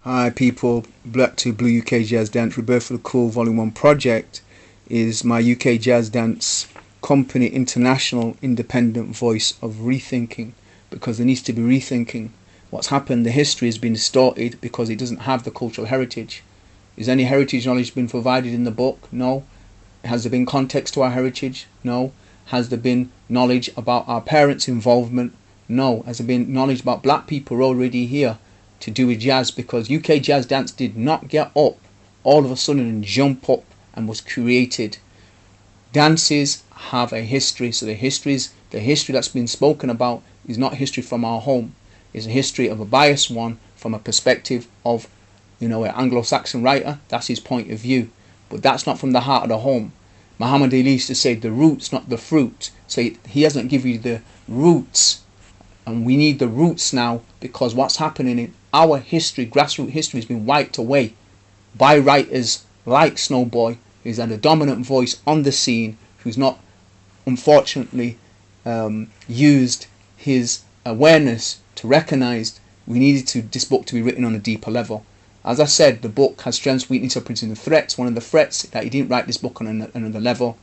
Hi people, Black to Blue UK Jazz Dance Rebirth for the Kool Volume 1 project is my UK Jazz Dance company international independent voice of rethinking, because there needs to be rethinking. What's happened, the history has been distorted because it doesn't have the cultural heritage. Is any heritage knowledge been provided in the book? No. Has there been context to our heritage? No. Has there been knowledge about our parents' involvement? No. Has there been knowledge about black people already here to do with jazz? Because UK jazz dance did not get up all of a sudden and jump up and was created. Dances have a history, so the history that's been spoken about is not history from our home. It's a history of a biased one from a perspective of, an Anglo-Saxon writer. That's his point of view, but that's not from the heart of the home. Muhammad Ali used to say the roots, not the fruit. So he hasn't given you the roots, and we need the roots now, because what's happening in our history, grassroots history, has been wiped away by writers like Snowboy, who's had a dominant voice on the scene, who's not, unfortunately, used his awareness to recognise we needed this book to be written on a deeper level. As I said, the book has strengths, weakness, opportunities, and threats. One of the threats that he didn't write this book on another level.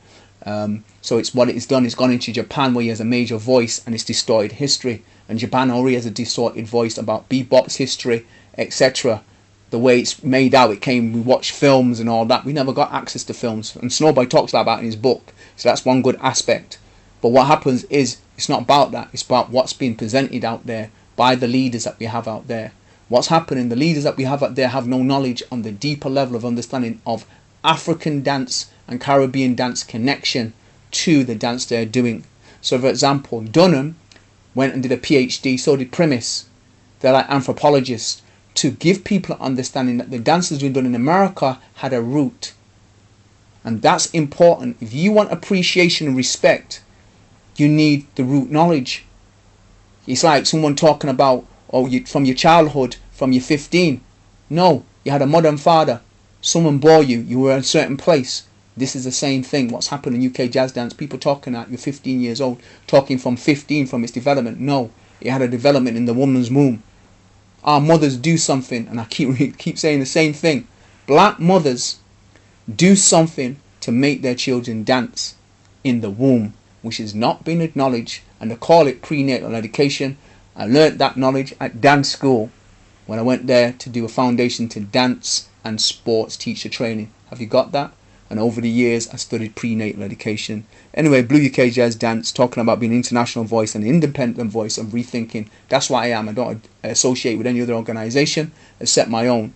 So it's what it's done. It's gone into Japan, where he has a major voice, and it's distorted history. And Japan already has a distorted voice about bebop's history, etc. The way it's made out, we watch films and all that. We never got access to films, and Snowboy talks about in his book. So that's one good aspect. But what happens is, it's not about that. It's about what's being presented out there by the leaders that we have out there. What's happening, the leaders that we have out there have no knowledge on the deeper level of understanding of African dance and Caribbean dance connection to the dance they're doing. So for example, Dunham went and did a PhD, so did Primis. They're like anthropologists, to give people an understanding that the dances being done in America had a root. And that's important. If you want appreciation and respect, you need the root knowledge. It's like someone talking about, from your childhood, from your 15. No, you had a mother and father. Someone bore you. You were in a certain place. This is the same thing. What's happened in UK jazz dance? People talking at you're 15 years old, talking from 15 from its development. No, it had a development in the woman's womb. Our mothers do something, and I keep saying the same thing. Black mothers do something to make their children dance in the womb, which has not been acknowledged, and they call it prenatal education. I learnt that knowledge at dance school when I went there to do a foundation to dance and sports teacher training. Have you got that? And over the years I studied prenatal education. Anyway, Blue UK Jazz Dance, talking about being an international voice and an independent voice of rethinking. That's what I am. I don't associate with any other organisation except my own.